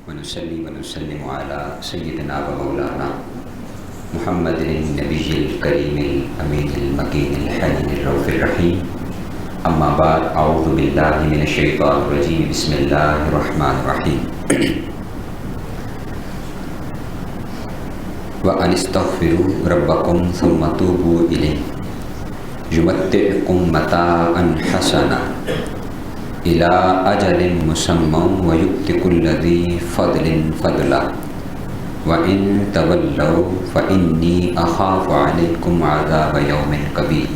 ونصلي ونسلم على سيدنا ومولانا محمد النبي الكريم الأمين المكين الحليم الرؤوف الرحيم. أما بعد، أعوذ بالله من الشيطان الرجيم. بسم الله الرحمن الرحيم. وأن استغفروا ربكم ثم توبوا إليه يمتعكم متاعا حسنا إلى أجل مسمى ويؤت كل ذي فضل فضلا وإن تولوا فإني أخاف عليكم عذاب يوم كبير.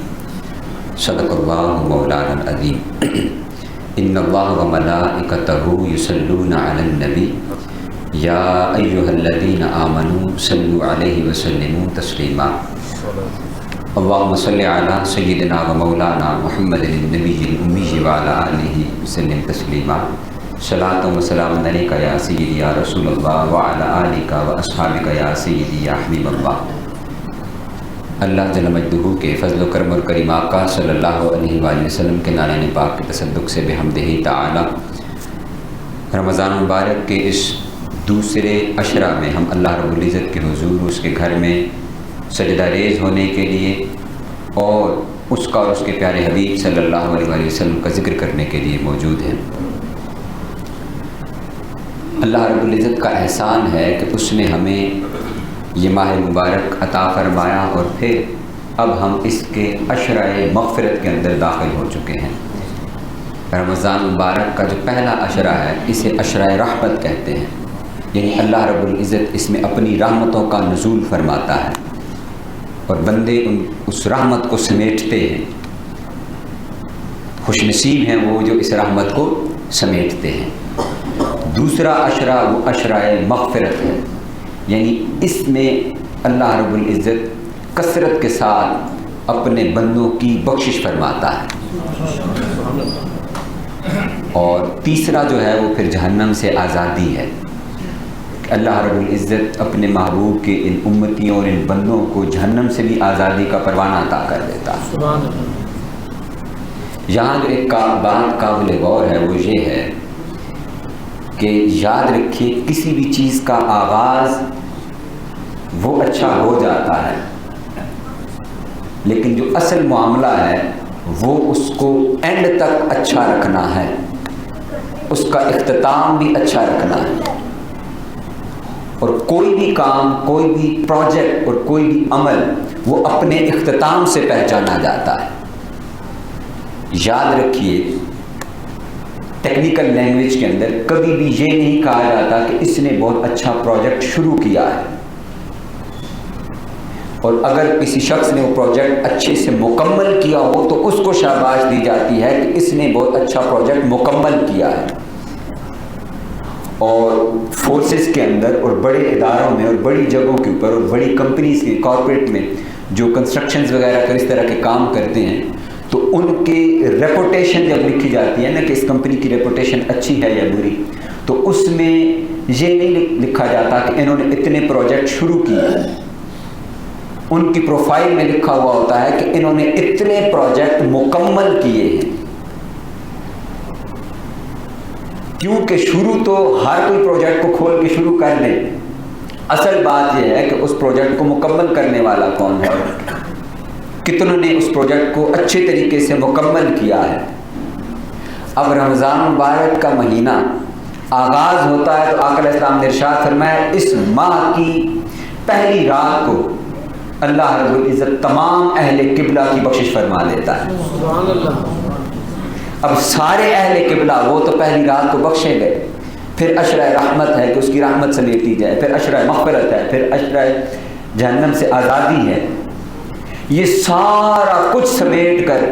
صدق الله مولانا العظيم. إن الله وملائكته يصلون على النبي يا أيها الذين آمنوا صلوا عليه وسلموا تسليما. اللهم صل على سيدنا ومولانا محمد النبي الأمي وعلى آله وسلم تسليما. صلاة وسلام عليك يا سيدي يا رسول الله وعلى آلك وأصحابك يا سيدي يا حبيب الله. اللہ جل مجدہ کے فضل و کرم اور کریم آقا صلی اللہ علیہ وآلہ وسلم کے نالین پاک کے تصدق سے بحمدہ تعالی رمضان مبارک کے اس دوسرے عشرہ میں ہم اللہ رب العزت کے حضور اس کے گھر میں سجدہ ریز ہونے کے لیے اور اس کا اور اس کے پیارے حبیب صلی اللہ علیہ وآلہ وسلم کا ذکر کرنے کے لیے موجود ہیں. اللہ رب العزت کا احسان ہے کہ اس نے ہمیں یہ ماہ مبارک عطا فرمایا اور پھر اب ہم اس کے عشرہ مغفرت کے اندر داخل ہو چکے ہیں. رمضان مبارک کا جو پہلا عشرہ ہے اسے عشرہ رحمت کہتے ہیں، یعنی اللہ رب العزت اس میں اپنی رحمتوں کا نزول فرماتا ہے اور بندے اس رحمت کو سمیٹتے ہیں. خوش نصیب ہیں وہ جو اس رحمت کو سمیٹتے ہیں. دوسرا عشرہ وہ عشرہ مغفرت ہے، یعنی اس میں اللہ رب العزت کثرت کے ساتھ اپنے بندوں کی بخشش فرماتا ہے. اور تیسرا جو ہے وہ پھر جہنم سے آزادی ہے. اللہ رب العزت اپنے محبوب کے ان امتیوں اور ان بندوں کو جہنم سے بھی آزادی کا پروانہ عطا کر دیتا ہے. یہاں جو ایک بات قابل غور ہے وہ یہ ہے کہ یاد رکھیے کسی بھی چیز کا آغاز وہ اچھا ہو جاتا ہے، لیکن جو اصل معاملہ ہے وہ اس کو اینڈ تک اچھا رکھنا ہے، اس کا اختتام بھی اچھا رکھنا ہے. اور کوئی بھی کام، کوئی بھی پروجیکٹ اور کوئی بھی عمل وہ اپنے اختتام سے پہچانا جاتا ہے. یاد رکھیے ٹیکنیکل لینگویج کے اندر کبھی بھی یہ نہیں کہا جاتا کہ اس نے بہت اچھا پروجیکٹ شروع کیا ہے، اور اگر کسی شخص نے وہ پروجیکٹ اچھے سے مکمل کیا ہو تو اس کو شاباش دی جاتی ہے کہ اس نے بہت اچھا پروجیکٹ مکمل کیا ہے. اور فورسز کے اندر اور بڑے اداروں میں اور بڑی جگہوں کے اوپر اور بڑی کمپنیز کے کارپوریٹ میں جو کنسٹرکشنز وغیرہ کر اس طرح کے کام کرتے ہیں تو ان کی ریپوٹیشن جب لکھی جاتی ہے نا کہ اس کمپنی کی ریپوٹیشن اچھی ہے یا بری، تو اس میں یہ نہیں لکھا جاتا کہ انہوں نے اتنے پروجیکٹ شروع کیے. ان کی پروفائل میں لکھا ہوا ہوتا ہے کہ انہوں نے اتنے پروجیکٹ مکمل کیے ہیں. کیونکہ شروع تو ہر کوئی پروجیکٹ کو کھول کے شروع کر دے، اصل بات یہ ہے کہ اس پروجیکٹ کو مکمل کرنے والا کون ہے، کتنوں نے اس پروجیکٹ کو اچھے طریقے سے مکمل کیا ہے. اب رمضان مبارک کا مہینہ آغاز ہوتا ہے تو آقا علیہ السلام نے ارشاد فرمایا اس ماہ کی پہلی رات کو اللہ رب العزت تمام اہل قبلہ کی بخشش فرما دیتا ہے. اب سارے اہل قبلہ وہ تو پہلی رات کو بخشے گئے، پھر عشرہ رحمت ہے کہ اس کی رحمت سمیٹی جائے، پھر عشرہ مغفرت ہے، پھر عشرہ جہنم سے آزادی ہے. یہ سارا کچھ سمیٹ کر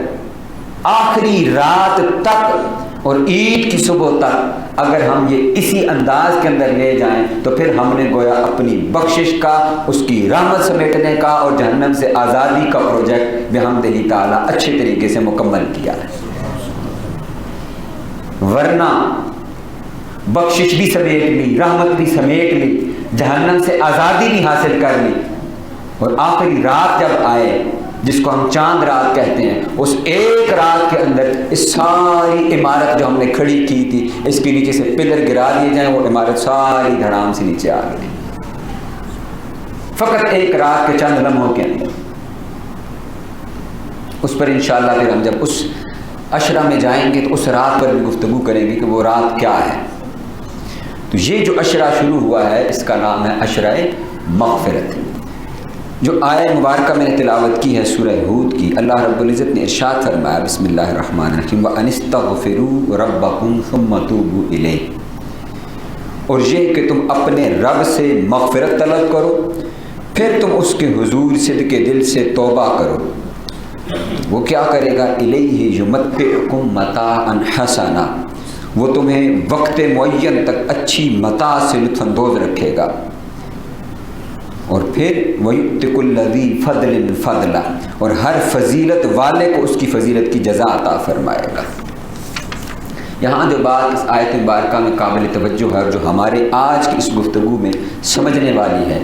آخری رات تک اور عید کی صبح تک اگر ہم یہ اسی انداز کے اندر لے جائیں تو پھر ہم نے گویا اپنی بخشش کا، اس کی رحمت سمیٹنے کا اور جہنم سے آزادی کا پروجیکٹ بحمدہ تعالیٰ اچھے طریقے سے مکمل کیا ہے. ورنہ بخشش بھی سمیٹ لی، رحمت بھی سمیٹ لی، جہنم سے آزادی بھی حاصل کر لی، اور آخری رات جب آئے جس کو ہم چاند رات کہتے ہیں، اس ایک رات کے اندر اس ساری عمارت جو ہم نے کھڑی کی تھی اس کے نیچے سے پلر گرا دیے جائیں، وہ عمارت ساری دھڑام سے نیچے آ گئی، فقط ایک رات کے چند لمحوں کے اندر۔ اس پر انشاءاللہ پھر ہم جب اس عشرہ میں جائیں گے تو اس رات پر بھی گفتگو کریں گے کہ وہ رات کیا ہے۔ تو یہ جو عشرہ شروع ہوا ہے اس کا نام ہے عشرہ مغفرت۔ جو آیہ مبارکہ میں نے تلاوت کی ہے سورہ ہود کی، اللہ رب العزت نے ارشاد فرمایا بسم اللہ الرحمن الرحیم وَأَنِ اسْتَغْفِرُوا رَبَّكُمْ ثُمَّ تُوبُوا إِلَيْهِ، اور یہ کہ تم اپنے رب سے مغفرت طلب کرو پھر تم اس کے حضور صدق دل سے توبہ کرو۔ وہ کیا کرے گا؟ الیہ یمتعکم متاعا حسنا، وہ تمہیں وقت معین تک اچھی متاع سے لطف اندوز رکھے گا، اور پھر وَيُؤْتِ كُلَّ ذِي فَضْلٍ فَضْلًا، اور ہر فضیلت والے کو اس کی فضیلت کی جزا عطا فرمائے گا۔ یہاں جو بات اس آیت مبارکہ میں قابل توجہ ہے اور جو ہمارے آج کی اس گفتگو میں سمجھنے والی ہے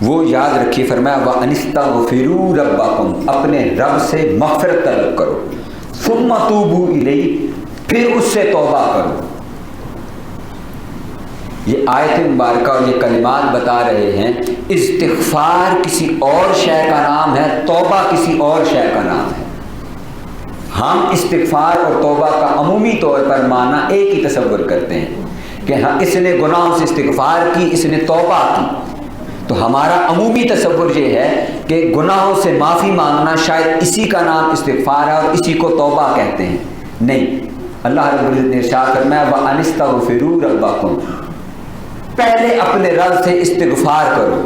وہ یاد رکھیے، فرمایا وَأَنِ اسْتَغْفِرُوا رَبَّكُمْ، اپنے رب سے مغفرت طلب کرو، ثُمَّ تُوبُوا إِلَيْهِ، پھر اس سے توبہ کرو۔ یہ آیت مبارکہ اور یہ کلمات بتا رہے ہیں استغفار کسی اور شے کا نام ہے، توبہ کسی اور شے کا نام ہے۔ ہم استغفار اور توبہ کا عمومی طور پر معنی ایک ہی تصور کرتے ہیں کہ ہاں اس نے گناہوں سے استغفار کی، اس نے توبہ کی، تو ہمارا عمومی تصور یہ ہے کہ گناہوں سے معافی مانگنا شاید اسی کا نام استغفار ہے اور اسی کو توبہ کہتے ہیں۔ نہیں، اللہ رب العزت نے ارشاد فرمایا وَأَنِ اسْتَغْفِرُوا رَبَّكُمْ، پہلے اپنے رب سے استغفار کرو،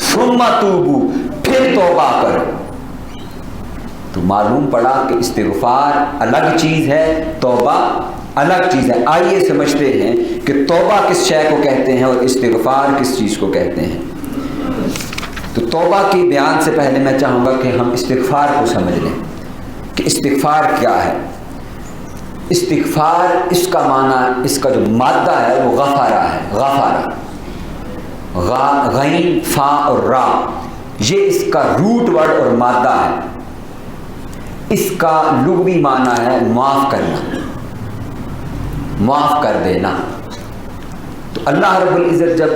ثُمَّ تُوبُوا، پھر توبہ کرو۔ تو معلوم پڑا کہ استغفار الگ چیز ہے، توبہ الگ چیز ہے۔ آئیے سمجھتے ہیں کہ توبہ کس شے کو کہتے ہیں اور استغفار کس چیز کو کہتے ہیں۔ تو توبہ کی بیان سے پہلے میں چاہوں گا کہ ہم استغفار کو سمجھ لیں کہ استغفار کیا ہے۔ استغفار اس کا معنی، اس کا جو مادہ ہے وہ غفارہ ہے، غفارہ، غین فا اور را، یہ اس کا روٹ ورڈ اور مادہ ہے۔ اس کا لغوی معنی ہے معاف کرنا، معاف کر دینا۔ تو اللہ رب العزت جب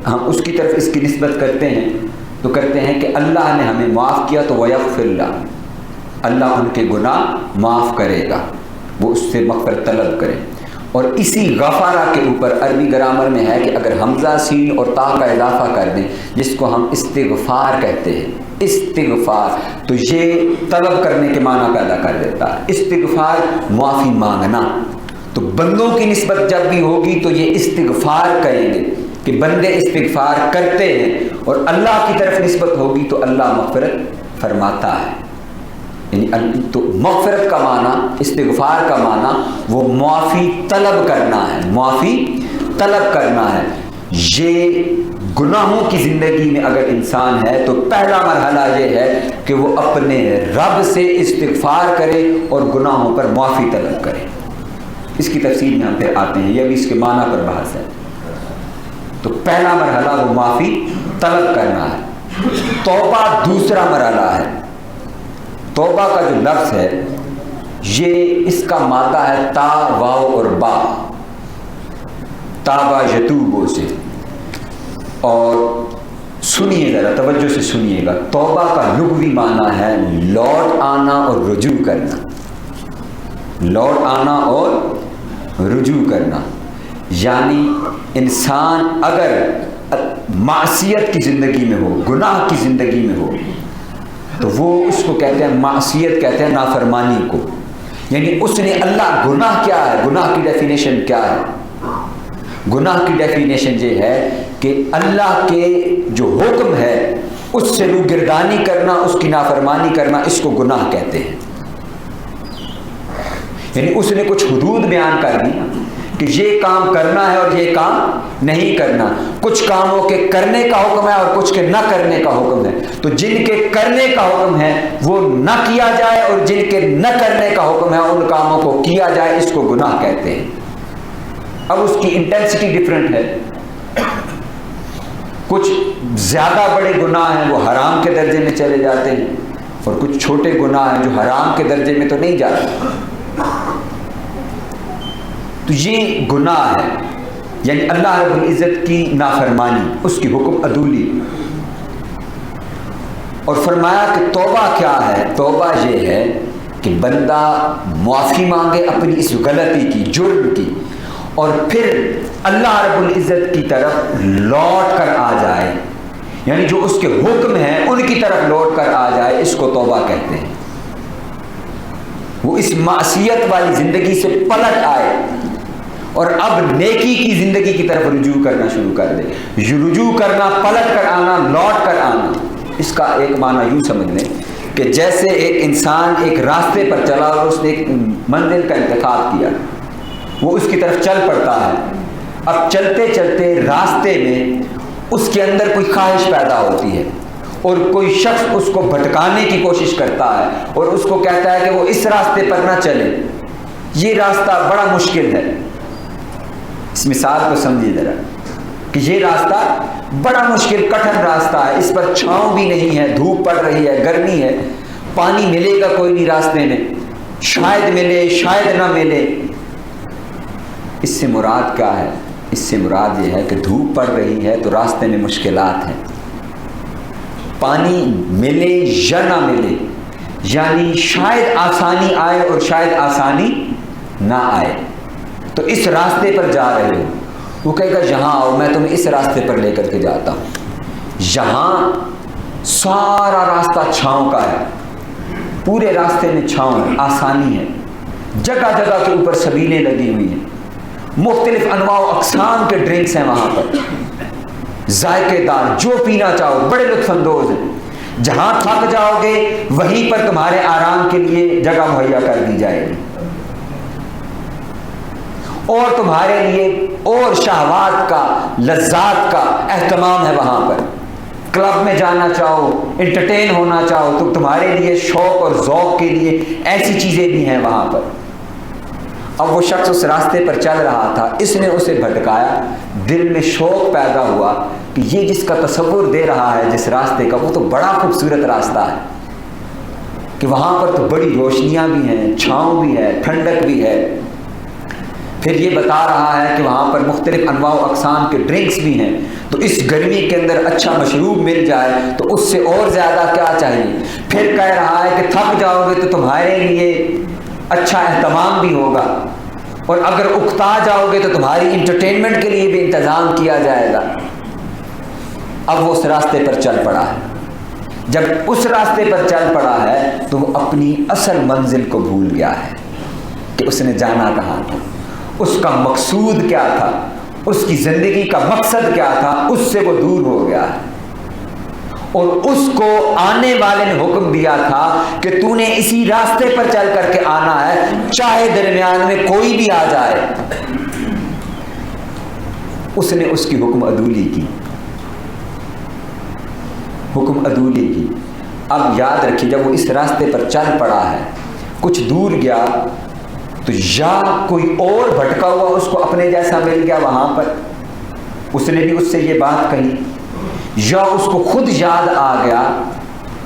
ہم اس کی طرف اس کی نسبت کرتے ہیں تو کرتے ہیں کہ اللہ نے ہمیں معاف کیا تو وَيَغْفِرْ لَهُ، اللہ ان کے گناہ معاف کرے گا، وہ اس سے مغفرت طلب کرے۔ اور اسی غفارہ کے اوپر عربی گرامر میں ہے کہ اگر حمزہ سین اور تا کا اضافہ کر دیں جس کو ہم استغفار کہتے ہیں، استغفار، تو یہ طلب کرنے کے معنی پیدا کر دیتا ہے۔ استغفار معافی مانگنا، تو بندوں کی نسبت جب بھی ہوگی تو یہ استغفار کریں گے کہ بندے استغفار کرتے ہیں، اور اللہ کی طرف نسبت ہوگی تو اللہ مغفرت فرماتا ہے۔ یعنی تو مغفرت کا معنی، استغفار کا معنی وہ معافی طلب کرنا ہے، معافی طلب کرنا ہے۔ یہ گناہوں کی زندگی میں اگر انسان ہے تو پہلا مرحلہ یہ ہے کہ وہ اپنے رب سے استغفار کرے اور گناہوں پر معافی طلب کرے۔ اس کی تفصیل میں ہم پھر آتے ہیں، یہ بھی اس کے معنی پر بحث ہے۔ تو پہلا مرحلہ وہ معافی طلب کرنا ہے۔ توبہ دوسرا مرحلہ ہے۔ توبہ کا جو لفظ ہے یہ اس کا مادہ ہے تا، واو اور با، تابا یتوبو سے۔ اور سنیے ذرا توجہ سے سنیے گا، توبہ کا لغوی معنی ہے لوٹ آنا اور رجوع کرنا، لوٹ آنا اور رجوع کرنا۔ یعنی انسان اگر معصیت کی زندگی میں ہو، گناہ کی زندگی میں ہو، تو وہ اس کو کہتے ہیں معصیت، کہتے ہیں نافرمانی کو۔ یعنی اس نے اللہ، گناہ کیا ہے، گناہ کی ڈیفینیشن کیا ہے؟ گناہ کی ڈیفینیشن یہ ہے کہ اللہ کے جو حکم ہے اس سے روگردانی کرنا، اس کی نافرمانی کرنا، اس کو گناہ کہتے ہیں۔ یعنی اس نے کچھ حدود بیان کر دی کہ یہ کام کرنا ہے اور یہ کام نہیں کرنا، کچھ کاموں کے کرنے کا حکم ہے اور کچھ کے نہ کرنے کا حکم ہے، تو جن کے کرنے کا حکم ہے وہ نہ کیا جائے اور جن کے نہ کرنے کا حکم ہے ان کاموں کو کیا جائے، اس کو گناہ کہتے ہیں۔ اب اس کی انٹینسٹی ڈفرینٹ ہے، کچھ زیادہ بڑے گناہ ہیں وہ حرام کے درجے میں چلے جاتے ہیں، اور کچھ چھوٹے گناہ ہیں جو حرام کے درجے میں تو نہیں جاتے. تو یہ گناہ ہے، یعنی اللہ رب العزت کی نافرمانی، اس کی حکم عدولی. اور فرمایا کہ توبہ کیا ہے؟ توبہ یہ ہے کہ بندہ معافی مانگے اپنی اس غلطی کی، جرم کی، اور پھر اللہ رب العزت کی طرف لوٹ کر آ جائے، یعنی جو اس کے حکم ہیں ان کی طرف لوٹ کر آ جائے. اس کو توبہ کہتے ہیں. وہ اس معصیت والی زندگی سے پلٹ آئے اور اب نیکی کی زندگی کی طرف رجوع کرنا شروع کر دے. رجوع کرنا، پلٹ کر آنا، لوٹ کر آنا. اس کا ایک معنی یوں سمجھ لیں کہ جیسے ایک انسان ایک راستے پر چلا اور اس نے ایک منزل کا انتخاب کیا، وہ اس کی طرف چل پڑتا ہے. اب چلتے چلتے راستے میں اس کے اندر کوئی خواہش پیدا ہوتی ہے اور کوئی شخص اس کو بھٹکانے کی کوشش کرتا ہے اور اس کو کہتا ہے کہ وہ اس راستے پر نہ چلے، یہ راستہ بڑا مشکل ہے. اس مثال کو سمجھیے ذرا کہ یہ راستہ بڑا مشکل کٹھن راستہ ہے، اس پر چھاؤں بھی نہیں ہے، دھوپ پڑ رہی ہے، گرمی ہے، پانی ملے گا کوئی نہیں راستے میں، شاید ملے شاید نہ ملے. اس سے مراد کیا ہے؟ اس سے مراد یہ ہے کہ دھوپ پڑ رہی ہے تو راستے میں مشکلات ہیں، پانی ملے یا نہ ملے، یعنی شاید آسانی آئے اور شاید آسانی نہ آئے. تو اس راستے پر جا رہے ہو، وہ کہے گا یہاں آؤ، میں تمہیں اس راستے پر لے کر کے جاتا ہوں. یہاں سارا راستہ چھاؤں کا ہے، پورے راستے میں چھاؤں ہے، آسانی ہے، جگہ جگہ کے اوپر سبیلیں لگی ہوئی ہیں، مختلف انواع و اقسام کے ڈرنکس ہیں وہاں پر، ذائقے دار، جو پینا چاہو، بڑے لطف اندوز ہیں. جہاں تھک جاؤ گے وہیں پر تمہارے آرام کے لیے جگہ مہیا کر دی جائے گی، اور تمہارے لیے اور شہوات کا، لذات کا اہتمام ہے وہاں پر. کلب میں جانا چاہو، انٹرٹین ہونا چاہو تو تمہارے لیے شوق اور ذوق کے لیے ایسی چیزیں بھی ہیں وہاں پر. اب وہ شخص اس راستے پر چل رہا تھا، اس نے اسے بھٹکایا، دل میں شوق پیدا ہوا کہ یہ جس کا تصور دے رہا ہے جس راستے کا، وہ تو بڑا خوبصورت راستہ ہے، کہ وہاں پر تو بڑی روشنیاں بھی ہیں، چھاؤں بھی ہے، ٹھنڈک بھی ہے. پھر یہ بتا رہا ہے کہ وہاں پر مختلف انواع و اقسام کے ڈرنکس بھی ہیں، تو اس گرمی کے اندر اچھا مشروب مل جائے تو اس سے اور زیادہ کیا چاہیے. پھر کہہ رہا ہے کہ تھک جاؤ گے تو تمہارے لیے اچھا اہتمام بھی ہوگا، اور اگر اکتا جاؤ گے تو تمہاری انٹرٹینمنٹ کے لیے بھی انتظام کیا جائے گا. اب وہ اس راستے پر چل پڑا ہے. جب اس راستے پر چل پڑا ہے تو وہ اپنی اصل منزل کو بھول گیا ہے کہ اس نے جانا کہاں تھا، اس کا مقصود کیا تھا، اس کی زندگی کا مقصد کیا تھا، اس سے وہ دور ہو گیا ہے. اور اس کو آنے والے نے حکم دیا تھا کہ تو نے اسی راستے پر چل کر کے آنا ہے، چاہے درمیان میں کوئی بھی آ جائے. اس نے اس کی حکم عدولی کی، حکم عدولی کی. اب یاد رکھیے جب وہ اس راستے پر چل پڑا ہے، کچھ دور گیا تو یا کوئی اور بھٹکا ہوا اس کو اپنے جیسا مل گیا وہاں پر، اس نے بھی اس سے یہ بات کہی، یا اس کو خود یاد آ گیا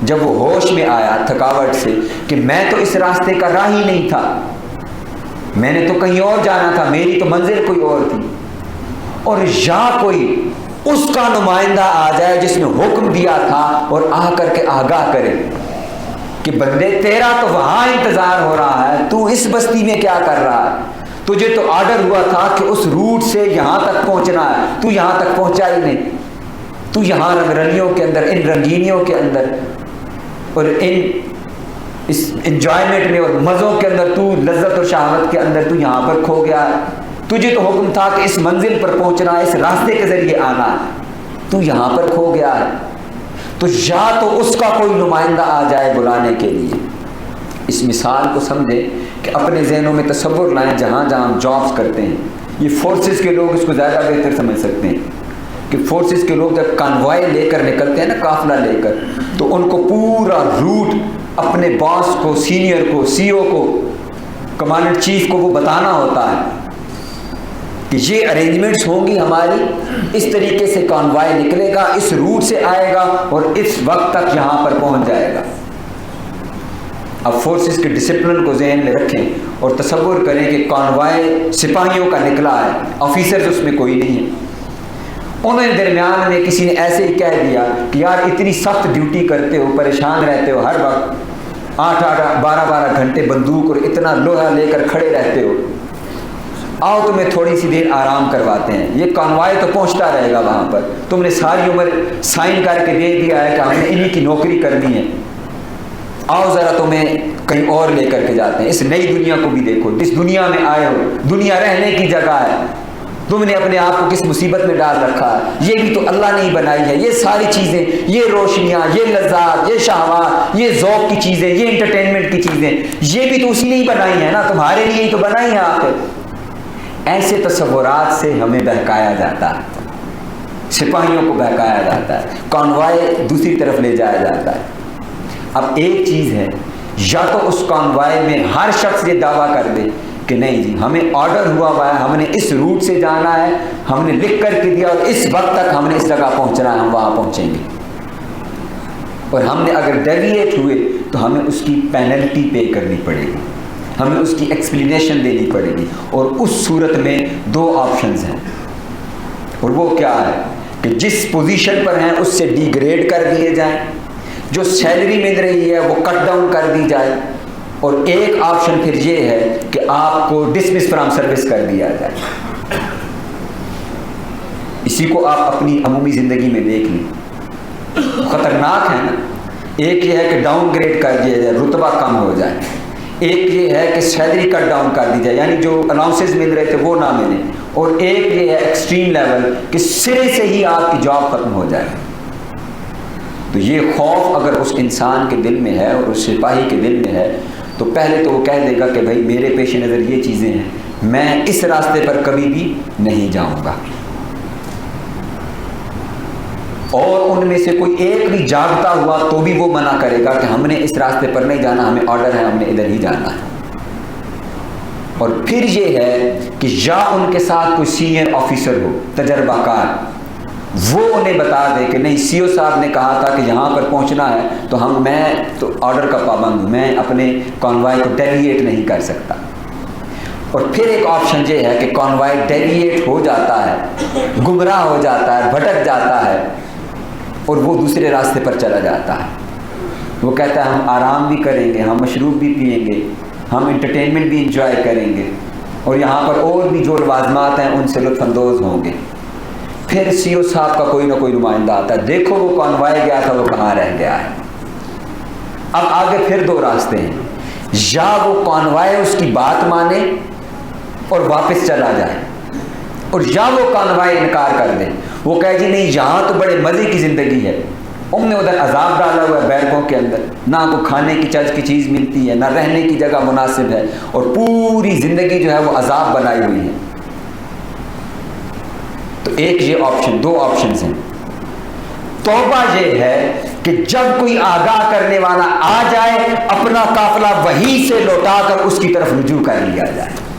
جب وہ ہوش میں آیا تھکاوٹ سے کہ میں تو اس راستے کا راہ ہی نہیں تھا، میں نے تو کہیں اور جانا تھا، میری تو منزل کوئی اور تھی. اور یا کوئی اس کا نمائندہ آ جائے جس نے حکم دیا تھا اور آ کر کے آگاہ کرے کہ بندے تیرا تو وہاں انتظار ہو رہا ہے، تو اس بستی میں کیا کر رہا ہے، تجھے تو آرڈر ہوا تھا کہ اس روٹ سے یہاں تک پہنچنا ہے، تو یہاں تک پہنچا ہی نہیں، تو یہاں رنگ رنگیوں کے اندر، ان رنگینیوں کے اندر اور اس انجوائمنٹ میں اور مزوں کے اندر، تو لذت اور شہوت کے اندر تو یہاں پر کھو گیا ہے. تجھے تو حکم تھا کہ اس منزل پر پہنچنا ہے، اس راستے کے ذریعے آنا ہے، تو یہاں پر کھو گیا ہے. تو یا تو اس کا کوئی نمائندہ آ جائے بلانے کے لیے. اس مثال کو سمجھیں کہ اپنے ذہنوں میں تصور لائیں. جہاں جہاں ہم جابس کرتے ہیں، یہ فورسز کے لوگ اس کو زیادہ بہتر سمجھ سکتے ہیں کہ فورسز کے لوگ جب کانوائے لے کر نکلتے ہیں نا، قافلہ لے کر، تو ان کو پورا روٹ اپنے باس کو، سینئر کو، سی او کو، کمانڈنٹ چیف کو وہ بتانا ہوتا ہے کہ یہ ارینجمنٹس ہوں گی ہماری، اس طریقے سے کانوائے نکلے گا، اس روٹ سے آئے گا اور اس وقت تک یہاں پر پہنچ جائے گا. اب فورسز کے ڈسپلن کو ذہن میں رکھیں اور تصور کریں کہ کانوائے سپاہیوں کا نکلا ہے، آفیسرز اس میں کوئی نہیں ہے. انہوں نے درمیان میں کسی نے ایسے ہی کہہ دیا کہ یار اتنی سخت ڈیوٹی کرتے ہو، پریشان رہتے ہو، ہر وقت 8-12 گھنٹے بندوق اور اتنا لوہا لے کر کھڑے رہتے ہو، آؤ تمہیں تھوڑی سی دیر آرام کرواتے ہیں. یہ کانوائے تو پہنچتا رہے گا وہاں پر، تم نے ساری عمر سائن کر کے دے دیا ہے کہ ہم نے انہی کی نوکری کرنی ہے، آؤ ذرا تمہیں کہیں اور لے کر کے جاتے ہیں. اس نئی دنیا کو بھی دیکھو، جس دنیا میں آئے ہو، دنیا رہنے کی جگہ ہے، تم نے اپنے آپ کو کس مصیبت میں ڈال رکھا ہے. یہ بھی تو اللہ نے ہی بنائی ہے. یہ ساری چیزیں، یہ روشنیاں، یہ لذات، یہ شہوات، یہ ذوق کی چیزیں، یہ انٹرٹینمنٹ کی چیزیں، یہ بھی تو اسی نے ہی بنائی ہیں نا، تمہارے لیے ہی تو بنائی ہیں. آخر ایسے تصورات سے ہمیں بہکایا جاتا ہے، سپاہیوں کو بہکایا جاتا ہے، کانوائے دوسری طرف لے جایا جاتا ہے. اب ایک چیز ہے، یا تو اس کانوائے میں ہر شخص یہ دعویٰ کر دے کہ نہیں جی ہمیں آرڈر ہوا ہے، ہم نے اس روٹ سے جانا ہے، ہم نے لکھ کر کے دیا اور اس وقت تک ہم نے اس جگہ پہنچنا ہے، ہم وہاں پہنچیں گے. اور ہم نے اگر ڈیویٹ ہوئے تو ہمیں اس کی پینلٹی پے کرنی پڑے گی، ہمیں اس کی ایکسپلینیشن دینی پڑے گی. اور اس صورت میں 2 آپشنز ہیں، اور وہ کیا ہے کہ جس پوزیشن پر ہیں اس سے ڈی گریڈ کر دیے جائیں، جو سیلری مل رہی ہے وہ کٹ ڈاؤن کر دی جائے، اور ایک آپشن پھر یہ ہے کہ آپ کو ڈسمس فرام سروس کر دیا جائے. اسی کو آپ اپنی عمومی زندگی میں دیکھ لیں، خطرناک ہے نا. ایک یہ ہے کہ ڈاؤن گریڈ کر دیا جائے، رتبہ کم ہو جائے. ایک یہ ہے کہ سیلری کٹ ڈاؤن کر دی جائے، یعنی جو الاؤنسز مل رہے تھے وہ نہ ملیں. اور ایک یہ ہے ایکسٹریم لیول کہ سرے سے ہی آپ کی جاب ختم ہو جائے. تو یہ خوف اگر اس انسان کے دل میں ہے اور اس سپاہی کے دل میں ہے تو پہلے تو وہ کہہ دے گا کہ بھائی میرے پیش نظر یہ چیزیں ہیں، میں اس راستے پر کبھی بھی نہیں جاؤں گا. اور ان میں سے کوئی ایک بھی جاگتا ہوا تو بھی وہ منع کرے گا کہ ہم نے اس راستے پر نہیں جانا، ہمیں آرڈر ہے، ہم نے ادھر ہی جانا ہے. اور پھر یہ ہے کہ یا ان کے ساتھ کوئی سینئر آفیسر ہو، تجربہ کار، وہ انہیں بتا دے کہ نہیں سی او صاحب نے کہا تھا کہ یہاں پر پہنچنا ہے تو میں تو آرڈر کا پابند ہوں، میں اپنے کانوائے کو ڈیویٹ نہیں کر سکتا. اور پھر ایک آپشن یہ ہے کہ کانوائے ڈیویٹ ہو جاتا ہے، گمراہ ہو جاتا ہے، بھٹک جاتا ہے اور وہ دوسرے راستے پر چلا جاتا ہے. وہ کہتا ہے ہم آرام بھی کریں گے، ہم مشروب بھی پئیں گے، ہم انٹرٹینمنٹ بھی انجوائے کریں گے، اور یہاں پر اور بھی جو لوازمات ہیں ان سے لطف اندوز ہوں گے. پھر سی او صاحب کا کوئی نہ کوئی نمائندہ آتا ہے، دیکھو وہ کانوائے گیا تھا وہ کہاں رہ گیا ہے. اب آگے پھر 2 راستے ہیں، یا وہ کانوائے اس کی بات مانے اور واپس چلا جائے، اور یا وہ کانوائے انکار کر دے، وہ کہے جی نہیں یہاں تو بڑے مزے کی زندگی ہے، ہم نے ادھر عذاب ڈالا ہوا ہے بیرکوں کے اندر، نہ کو کھانے کی چج کی چیز ملتی ہے، نہ رہنے کی جگہ مناسب ہے، اور پوری زندگی جو ہے وہ عذاب بنائی ہوئی ہے. تو ایک یہ آپشن، 2 آپشنز ہیں. توبہ یہ ہے کہ جب کوئی آگاہ کرنے والا آ جائے اپنا قافلہ وہیں سے لوٹا کر اس کی طرف رجوع کر لیا جائے.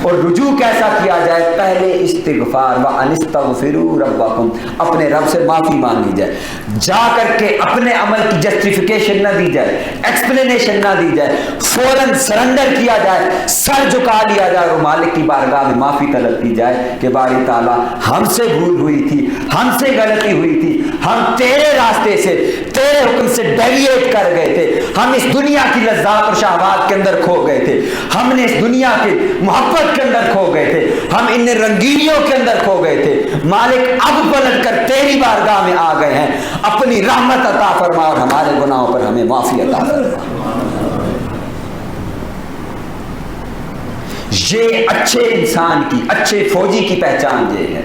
اور رجوع کیسا کیا جائے؟ پہلے استغفار وَأَنِ اسْتَغْفِرُوا رَبَّكُمْ، اپنے رب سے معافی مانگی جائے، جا کر کے اپنے عمل کی جسٹیفیکیشن نہ دی جائے، ایکسپلینیشن نہ دی جائے، فوراً سرنڈر کیا جائے، سر جھکا لیا جائے اور مالک کی بارگاہ میں معافی طلب کی جائے کہ باری تعالیٰ ہم سے بھول ہوئی تھی، ہم سے غلطی ہوئی تھی، ہم تیرے راستے سے، تیرے حکم سے ڈیویٹ کر گئے تھے، ہم اس دنیا کی لذات اور شہوات کے اندر کھو گئے تھے، ہم نے اس دنیا کے محبت کے اندر کھو گئے تھے، ہم ان رنگینیوں کے اندر کھو گئے تھے. مالک اب پلٹ کر تیری بارگاہ میں آ گئے ہیں، اپنی رحمت عطا فرما اور ہمارے گناہوں پر ہمیں معافی عطا فرما. یہ اچھے انسان کی، اچھے فوجی کی پہچان یہ ہے.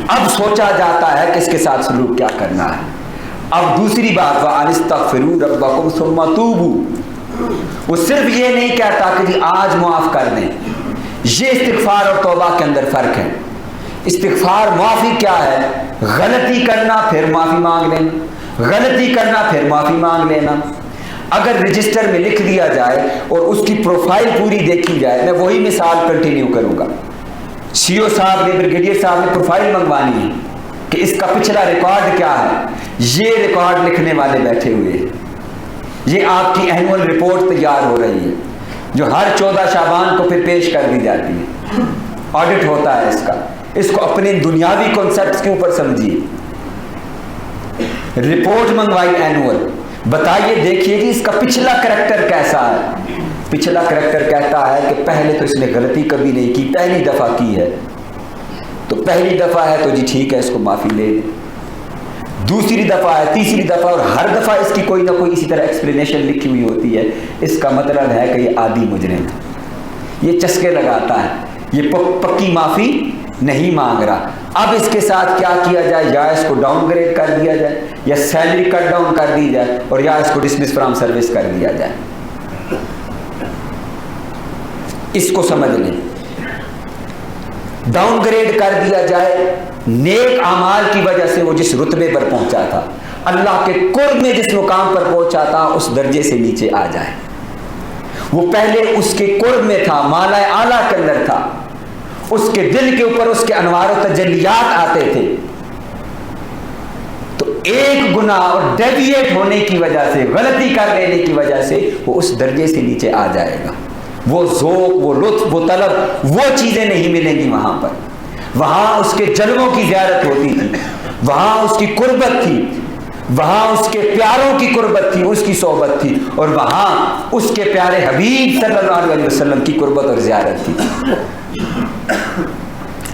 اب سوچا جاتا ہے کہ اس کے ساتھ سلوک کیا کرنا ہے. اب دوسری بات وَأَنِ اسْتَغْفِرُوا رَبَّكُمْ ثُمَّ تُوبُوا، وہ صرف یہ نہیں کہتا کہ جی آج معاف کر دیں. یہ استغفار اور توبہ کے اندر فرق ہے. استغفار معافی کیا ہے؟ غلطی کرنا پھر معافی مانگ لینا، غلطی کرنا پھر معافی مانگ لینا. اگر رجسٹر میں لکھ دیا جائے اور اس کی پروفائل پوری دیکھی جائے، میں وہی مثال کنٹینیو کروں گا. سی او صاحب نے، بریگیڈیئر صاحب نے پروفائل منگوانی ہے کہ اس کا پچھلا ریکارڈ کیا ہے. یہ ریکارڈ لکھنے والے بیٹھے ہوئے ہیں. یہ آپ کی اینول رپورٹ تیار ہو رہی ہے جو ہر 14 شعبان کو پھر پیش کر دی جاتی ہے، آڈٹ ہوتا ہے اس کا. اس کو اپنے دنیاوی کانسیپٹس کے اوپر سمجھیے. رپورٹ منگوائی اینول، بتائیے دیکھیے جی اس کا پچھلا کریکٹر کیسا ہے. پچھلا کریکٹر کہتا ہے کہ پہلے تو اس نے غلطی کبھی نہیں کی، پہلی دفعہ کی ہے، تو پہلی دفعہ ہے تو جی ٹھیک ہے اس کو معافی لے دیں. دوسری دفعہ ہے، تیسری دفعہ، اور ہر دفعہ اس کی کوئی نہ کوئی اسی طرح ایکسپلینیشن لکھی ہوئی ہوتی ہے. اس کا مطلب ہے کہ یہ عادی مجرم ہے، یہ چسکے لگاتا ہے، یہ پکی معافی نہیں مانگ رہا. اب اس کے ساتھ کیا کیا جائے؟ یا اس کو ڈاؤن گریڈ کر دیا جائے، یا سیلری کٹ ڈاؤن کر دی جائے، اور یا اس کو ڈسمس فرام سروس کر دیا جائے. اس کو سمجھ لیں. ڈاؤن گریڈ کر دیا جائے، نیک اعمال کی وجہ سے وہ جس رتبے پر پہنچا تھا، اللہ کے قرب میں جس مقام پر پہنچا تھا، اس درجے سے نیچے آ جائے. وہ پہلے اس کے قرب میں تھا، مالا اعلیٰ کے اندر تھا، اس کے دل کے اوپر اس کے انوار و تجلیات آتے تھے. تو ایک گناہ اور ڈیویٹ ہونے کی وجہ سے، غلطی کر لینے کی وجہ سے وہ اس درجے سے نیچے آ جائے گا. وہ ذوق، وہ لطف، وہ طلب، وہ چیزیں نہیں ملیں گی وہاں پر. وہاں اس کے جلووں کی زیارت ہوتی تھی، وہاں اس کی قربت تھی، وہاں اس کے پیاروں کی قربت تھی، اس کی صحبت تھی، اور وہاں اس کے پیارے حبیب صلی اللہ علیہ وسلم کی قربت اور زیارت تھی.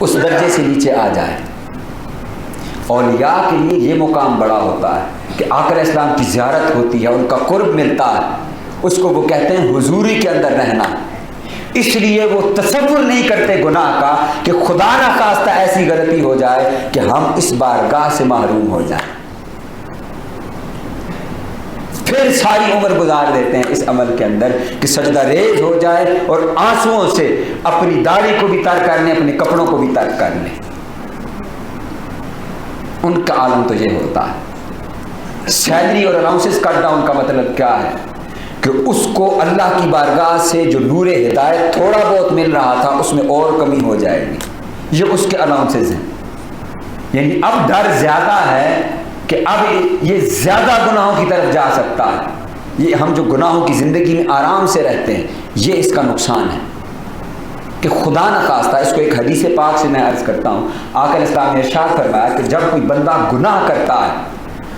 اس درجے سے نیچے آ جائے. اولیاء کے لیے یہ مقام بڑا ہوتا ہے کہ آقا علیہ السلام کی زیارت ہوتی ہے، ان کا قرب ملتا ہے. اس کو وہ کہتے ہیں حضوری کے اندر رہنا. اس لیے وہ تصور نہیں کرتے گناہ کا کہ خدا نہ خواستہ ایسی غلطی ہو جائے کہ ہم اس بارگاہ سے محروم ہو جائیں. پھر ساری عمر گزار دیتے ہیں اس عمل کے اندر کہ سجدہ ریز ہو جائے اور آنسوؤں سے اپنی داڑھی کو بھی ترک کر لیں، اپنے کپڑوں کو بھی ترک کر لیں. ان کا عالم تو یہ ہوتا ہے. سیلری اور الاؤنسز کٹ ڈاؤن کا مطلب کیا ہے؟ کہ اس کو اللہ کی بارگاہ سے جو نور ہدایت تھوڑا بہت مل رہا تھا اس میں اور کمی ہو جائے گی. یہ اس کے الاؤنسز ہیں. یعنی اب ڈر زیادہ ہے کہ اب یہ زیادہ گناہوں کی طرف جا سکتا ہے. یہ ہم جو گناہوں کی زندگی میں آرام سے رہتے ہیں، یہ اس کا نقصان ہے کہ خدا نہ خواستہ. اس کو ایک حدیث پاک سے میں عرض کرتا ہوں. آقا علیہ السلام نے ارشاد فرمایا کہ جب کوئی بندہ گناہ کرتا ہے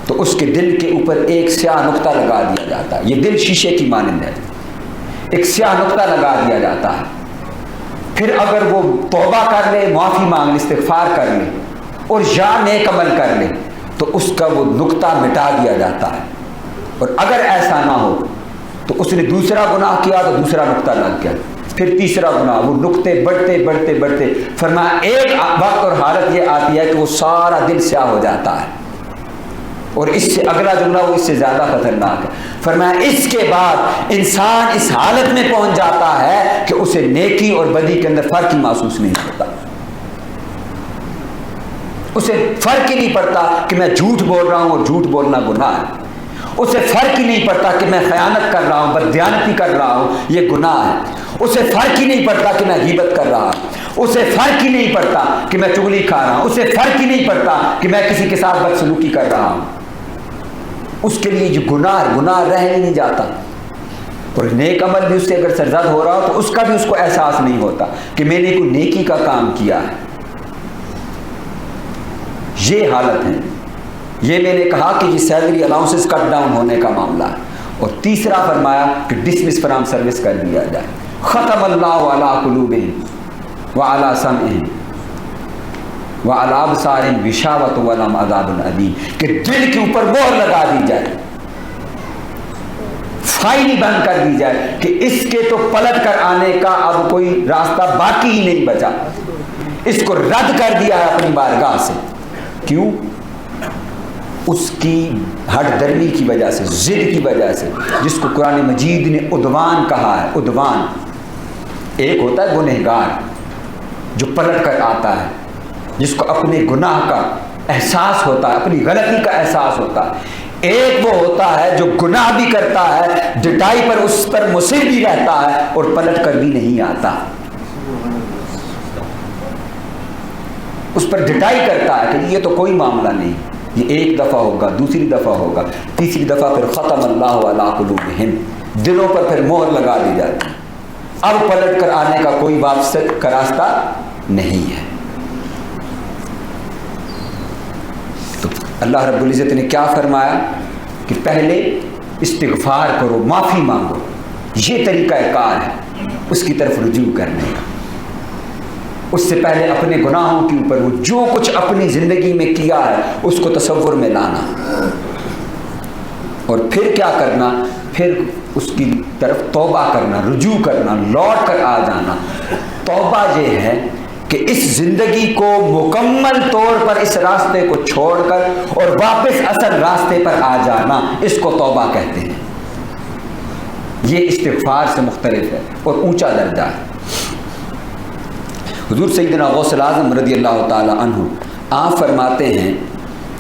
تو اس کے دل کے اوپر ایک سیاہ نقطہ لگا دیا جاتا ہے. یہ دل شیشے کی مانند ہے، ایک سیاہ نقطہ لگا دیا جاتا ہے. پھر اگر وہ توبہ کر لے، معافی مانگ لے، استغفار کر لے اور یا نیک عمل کر لے تو اس کا وہ نقطہ مٹا دیا جاتا ہے. اور اگر ایسا نہ ہو تو اس نے دوسرا گناہ کیا تو دوسرا نقطہ لگ گیا، پھر تیسرا گناہ، وہ نقطے بڑھتے بڑھتے بڑھتے. فرمایا ایک وقت اور حالت یہ آتی ہے کہ وہ سارا دل سیاہ ہو جاتا ہے. اور اس سے اگلا جملہ وہ اس سے زیادہ خطرناک ہے. فرمایا اس کے بعد انسان اس حالت میں پہنچ جاتا ہے کہ اسے نیکی اور بدی کے اندر فرق ہی محسوس نہیں ہوتا. اسے فرق ہی نہیں پڑتا کہ میں جھوٹ بول رہا ہوں اور جھوٹ بولنا گناہ ہے. اسے فرق ہی نہیں پڑتا کہ میں خیانت کر رہا ہوں، بددیانتی کر رہا ہوں، یہ گناہ ہے. اسے فرق ہی نہیں پڑتا کہ میں غیبت کر رہا ہوں. اسے فرق ہی نہیں پڑتا کہ میں چغلی کھا رہا ہوں. اسے فرق ہی نہیں پڑتا کہ میں کسی کے ساتھ بدسلوکی کر رہا ہوں. اس کے لیے جو گناہ رہ ہی نہیں جاتا. اور نیک عمل بھی اس سے اگر سرزد ہو رہا ہو تو اس کا بھی اس کو احساس نہیں ہوتا کہ میں نے کوئی نیکی کا کام کیا ہے. یہ حالت ہے. یہ میں نے کہا کہ یہ سیلری الاؤنسز کٹ ڈاؤن ہونے کا معاملہ ہے. اور تیسرا فرمایا کہ ڈسمس فرام سروس کر دیا جائے. ختم اللہ علی قلوبہم وعلی سمعہم وعلی ابصارہم غشاوۃ ولہم عذاب علیم. کہ دل کے اوپر مہر لگا دی جائے، فائل بند کر دی جائے کہ اس کے تو پلٹ کر آنے کا اب کوئی راستہ باقی ہی نہیں بچا. اس کو رد کر دیا ہے اپنی بارگاہ سے. کیوں؟ اس کی ہٹ درمی کی وجہ سے، ضد کی وجہ سے، جس کو قرآن مجید نے عدوان کہا ہے. عدوان ایک ہوتا ہے گنہگار جو پلٹ کر آتا ہے، جس کو اپنے گناہ کا احساس ہوتا ہے، اپنی غلطی کا احساس ہوتا ہے. ایک وہ ہوتا ہے جو گناہ بھی کرتا ہے، ڈٹائی پر اس پر مصر بھی رہتا ہے اور پلٹ کر بھی نہیں آتا. اس پر ڈٹائی کرتا ہے کہ یہ تو کوئی معاملہ نہیں. یہ ایک دفعہ ہوگا، دوسری دفعہ ہوگا، تیسری دفعہ پھر ختم اللہ علی قلوبہم، دلوں پر پھر مہر لگا دی جاتی، اب پلٹ کر آنے کا کوئی واپس کا راستہ نہیں ہے۔ تو اللہ رب العزت نے کیا فرمایا کہ پہلے استغفار کرو، معافی مانگو، یہ طریقہ کار ہے اس کی طرف رجوع کرنے کا۔ اس سے پہلے اپنے گناہوں کے اوپر وہ جو کچھ اپنی زندگی میں کیا ہے اس کو تصور میں لانا، اور پھر کیا کرنا، پھر اس کی طرف توبہ کرنا، رجوع کرنا، لوٹ کر آ جانا۔ توبہ یہ ہے کہ اس زندگی کو مکمل طور پر اس راستے کو چھوڑ کر اور واپس اصل راستے پر آ جانا، اس کو توبہ کہتے ہیں۔ یہ استغفار سے مختلف ہے اور اونچا درجہ ہے۔ حضور سیدنا غوث الاعظم رضی اللہ تعالی عنہ آپ فرماتے ہیں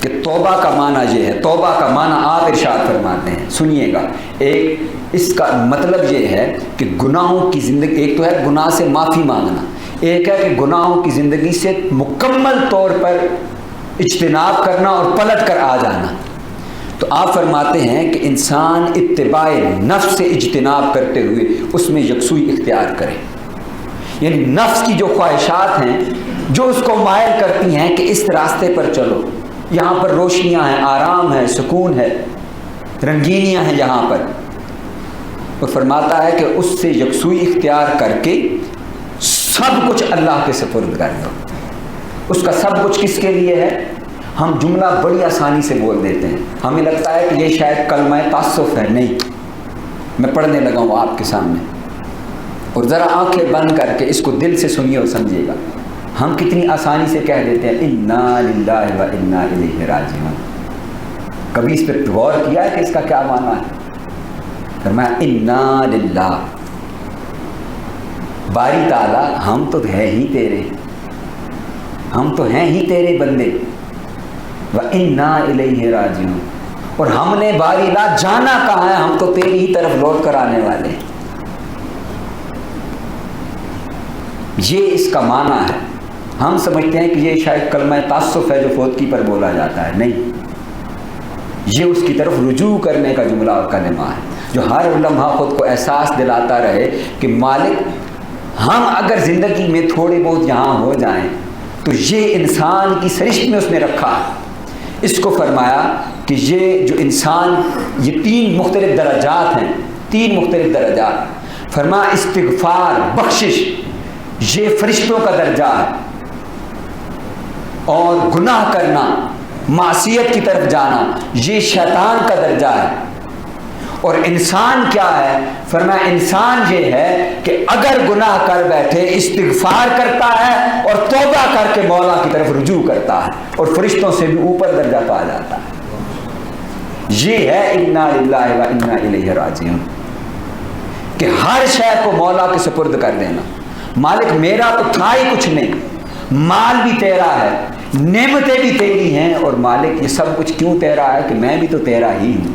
کہ توبہ کا معنی یہ ہے، توبہ کا معنی آپ ارشاد فرماتے ہیں، سنیے گا۔ ایک اس کا مطلب یہ ہے کہ گناہوں کی زندگی، ایک تو ہے گناہ سے معافی مانگنا، ایک ہے کہ گناہوں کی زندگی سے مکمل طور پر اجتناب کرنا اور پلٹ کر آ جانا۔ تو آپ فرماتے ہیں کہ انسان اتباع نفس سے اجتناب کرتے ہوئے اس میں یکسوئی اختیار کرے، یعنی نفس کی جو خواہشات ہیں جو اس کو مائل کرتی ہیں کہ اس راستے پر چلو، یہاں پر روشنیاں ہیں، آرام ہے، سکون ہے، رنگینیاں ہیں یہاں پر، وہ فرماتا ہے کہ اس سے یکسوئی اختیار کر کے سب کچھ اللہ کے سپرد کر دو۔ اس کا سب کچھ کس کے لیے ہے؟ ہم جملہ بڑی آسانی سے بول دیتے ہیں، ہمیں لگتا ہے کہ یہ شاید کلمہ تعسف ہے، نہیں، میں پڑھنے لگا ہوں آپ کے سامنے، اور ذرا آنکھیں بند کر کے اس کو دل سے سنیے اور سمجھیے گا۔ ہم کتنی آسانی سے کہہ دیتے ہیں انا للہ و انا الیہ راجعون، کبھی اس پہ غور کیا ہے کہ اس کا کیا معنی ہے؟ فرمایا انا للہ، باری تعالیٰ ہم تو ہیں ہی تیرے، ہم تو ہیں ہی تیرے بندے، وَإِنَّا إِلَيْهِ رَاجِعُونَ، اور ہم نے باری لا جانا کہاں ہے، ہم تو تیری ہی طرف لوٹ کر آنے والے ہیں۔ یہ اس کا معنی ہے۔ ہم سمجھتے ہیں کہ یہ شاید کلمہ تعسف ہے جو فوتگی پر بولا جاتا ہے، نہیں، یہ اس کی طرف رجوع کرنے کا جملہ اور کلمہ ہے جو ہر لمحہ خود کو احساس دلاتا رہے کہ مالک ہم اگر زندگی میں تھوڑے بہت یہاں ہو جائیں تو یہ انسان کی سرشت میں اس نے رکھا ہے۔ اس کو فرمایا کہ یہ جو انسان، یہ تین مختلف درجات ہیں، تین مختلف درجات۔ فرمایا استغفار، بخشش، یہ فرشتوں کا درجہ ہے، اور گناہ کرنا، معصیت کی طرف جانا، یہ شیطان کا درجہ ہے۔ اور انسان کیا ہے؟ فرمایا انسان یہ ہے کہ اگر گناہ کر بیٹھے استغفار کرتا ہے اور توبہ کر کے مولا کی طرف رجوع کرتا ہے اور فرشتوں سے بھی اوپر درجہ پا جاتا ہے۔ یہ ہے انا للہ و انا الیہ راجعون، کہ ہر شے کو مولا کے سپرد کر دینا۔ مالک میرا تو تھا ہی کچھ نہیں، مال بھی تیرا ہے، نعمتیں بھی تیری ہیں، اور مالک یہ سب کچھ کیوں تیرا ہے کہ میں بھی تو تیرا ہی ہوں۔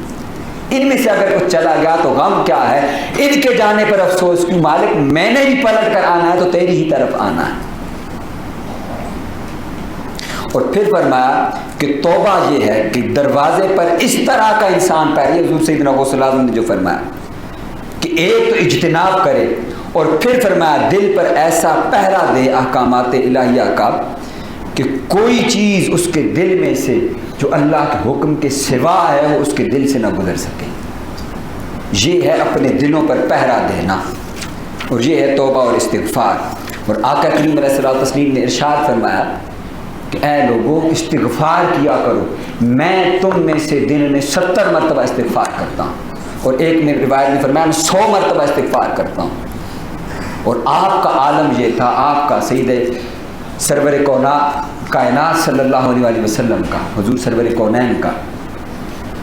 ان میں سے اگر کچھ چلا گیا تو غم کیا ہے، ان کے جانے پر افسوس کیوں، مالک میں نے بھی پلٹ کر آنا ہے تو تیری ہی طرف آنا ہے۔ اور پھر فرمایا کہ توبہ یہ ہے کہ دروازے پر اس طرح کا انسان پہلے، حضور سیدنا غوث الاعظم نے جو فرمایا کہ ایک تو اجتناب کرے، اور پھر فرمایا دل پر ایسا پہرا دے احکامات الہیہ کا کہ کوئی چیز اس کے دل میں سے جو اللہ کے حکم کے سوا ہے وہ اس کے دل سے نہ گزر سکے۔ یہ ہے اپنے دلوں پر پہرا دینا، اور یہ ہے توبہ اور استغفار۔ اور آقا کریم علیہ الصلوۃ والتسلیم نے ارشاد فرمایا کہ اے لوگوں استغفار کیا کرو، میں تم میں سے دن میں 70 مرتبہ استغفار کرتا ہوں، اور ایک میں روایت میں فرمایا میں 100 مرتبہ استغفار کرتا ہوں۔ اور آپ کا عالم یہ تھا، آپ کا سید سرور کائنات صلی اللہ علیہ وسلم کا، حضور سرور کونین کا،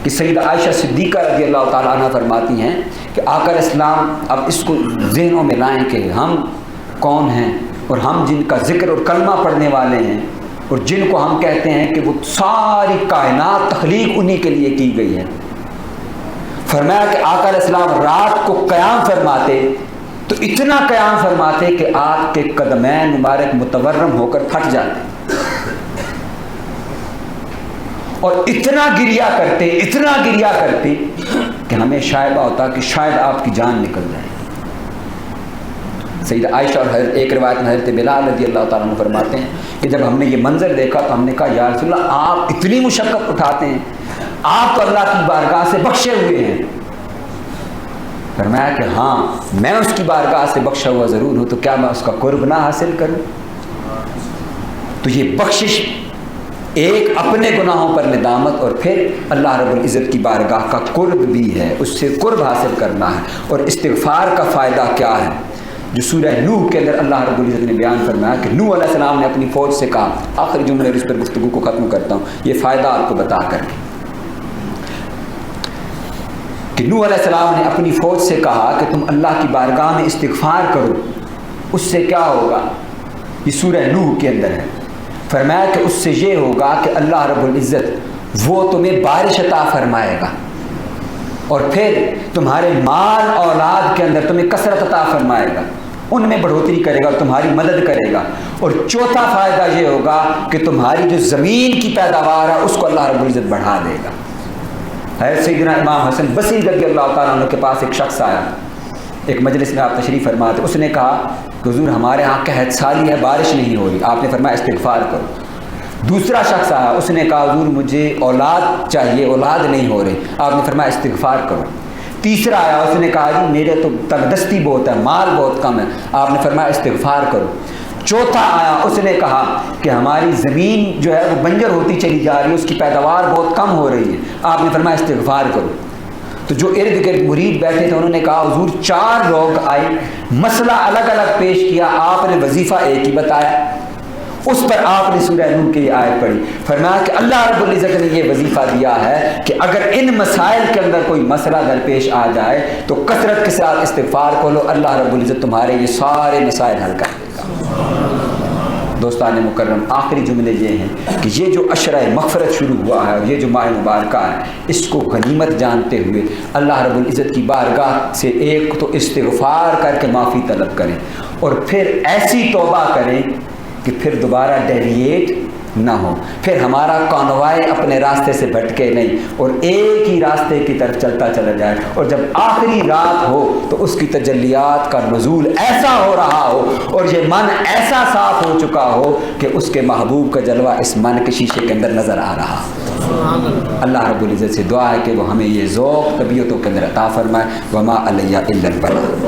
کہ سیدہ عائشہ صدیقہ رضی اللہ تعالیٰ عنہ فرماتی ہیں کہ آقا اسلام اب اس کو ذہنوں میں لائیں کہ ہم کون ہیں، اور ہم جن کا ذکر اور کلمہ پڑھنے والے ہیں، اور جن کو ہم کہتے ہیں کہ وہ ساری کائنات تخلیق انہی کے لیے کی گئی ہے۔ فرمایا کہ آقا علیہ السلام رات کو قیام فرماتے تو اتنا قیام فرماتے کہ آپ کے قدمین مبارک متورم ہو کر پھٹ جاتے، اور اتنا گریا کرتے کہ ہمیں شائبہ ہوتا کہ شاید آپ کی جان نکل جائے. سیدہ عائشہ اور ایک روایت میں حضرت بلال رضی اللہ تعالیٰ عنہ فرماتے ہیں کہ جب ہم نے یہ منظر دیکھا تو ہم نے کہا یا رسول اللہ آپ اتنی مشقت اٹھاتے ہیں, آپ تو اللہ کی بارگاہ سے بخشے ہوئے ہیں. فرمایا کہ ہاں میں اس کی بارگاہ سے بخشا ہوا ضرور ہوں, تو کیا میں اس کا قرب نہ حاصل کروں؟ تو یہ بخشش ایک اپنے گناہوں پر ندامت اور پھر اللہ رب العزت کی بارگاہ کا قرب بھی ہے, اس سے قرب حاصل کرنا ہے. اور استغفار کا فائدہ کیا ہے جو سورہ نوح کے اندر اللہ رب العزت نے بیان فرمایا کہ نوح علیہ السلام نے اپنی فوج سے کہا, آخری جملے اس پر گفتگو کو ختم کرتا ہوں یہ فائدہ آپ کو بتا کر کہ نوح علیہ السلام نے اپنی فوج سے کہا کہ تم اللہ کی بارگاہ میں استغفار کرو. اس سے کیا ہوگا؟ یہ سورہ نوح کے اندر ہے. فرمایا کہ اس سے یہ ہوگا کہ اللہ رب العزت وہ تمہیں بارش عطا فرمائے گا, اور پھر تمہارے مال اولاد کے اندر تمہیں کثرت عطا فرمائے گا, ان میں بڑھوتری کرے گا, تمہاری مدد کرے گا. اور چوتھا فائدہ یہ ہوگا کہ تمہاری جو زمین کی پیداوار ہے اس کو اللہ رب العزت بڑھا دے گا. حضرت سیدنا امام حسن بصری رضی اللہ تعالیٰ عنہ کے پاس ایک شخص آیا, ایک مجلس میں آپ تشریف فرما تھے. اس نے کہا کہ حضور ہمارے ہاں قحط سالی ہے, بارش نہیں ہو رہی. آپ نے فرمایا استغفار کرو. دوسرا شخص آیا, اس نے کہا حضور مجھے اولاد چاہیے, اولاد نہیں ہو رہی. آپ نے فرمایا استغفار کرو. تیسرا آیا, اس نے کہا جی میرے تو تنگ دستی بہت ہے, مال بہت کم ہے. آپ نے فرمایا استغفار کرو. چوتھا آیا, اس نے کہا کہ ہماری زمین جو ہے وہ بنجر ہوتی چلی جا رہی ہے, اس کی پیداوار بہت کم ہو رہی ہے. آپ نے فرمایا استغفار کرو. تو جو ارد گرد مرید بیٹھے تھے انہوں نے کہا حضور 4 لوگ آئے, مسئلہ الگ الگ پیش کیا, آپ نے وظیفہ ایک ہی بتایا, اس پر آپ نے سورہ نوح کی آیت پڑھی. فرمایا کہ اللہ رب العزت نے یہ وظیفہ دیا ہے کہ اگر ان مسائل کے اندر کوئی مسئلہ درپیش آ جائے تو کثرت کے ساتھ استغفار کو لو, اللہ رب العزت تمہارے یہ سارے مسائل حل کر دے گا. دوستان مکرم, آخری جملے یہ ہیں کہ یہ جو عشرہ مغفرت شروع ہوا ہے اور یہ جو ماہ مبارکہ ہے, اس کو غنیمت جانتے ہوئے اللہ رب العزت کی بارگاہ سے ایک تو استغفار کر کے معافی طلب کریں, اور پھر ایسی توبہ کریں کہ پھر دوبارہ ڈیویٹ نہ ہو, پھر ہمارا کانوائے اپنے راستے سے بھٹکے نہیں اور ایک ہی راستے کی طرف چلتا چلا جائے. اور جب آخری رات ہو تو اس کی تجلیات کا نزول ایسا ہو رہا ہو اور یہ من ایسا صاف ہو چکا ہو کہ اس کے محبوب کا جلوہ اس من کے شیشے کے اندر نظر آ رہا. اللہ رب العزت سے دعا ہے کہ وہ ہمیں یہ ذوق طبیعتوں کے اندر عطا فرمائے. وما علیہ الا البلاغ.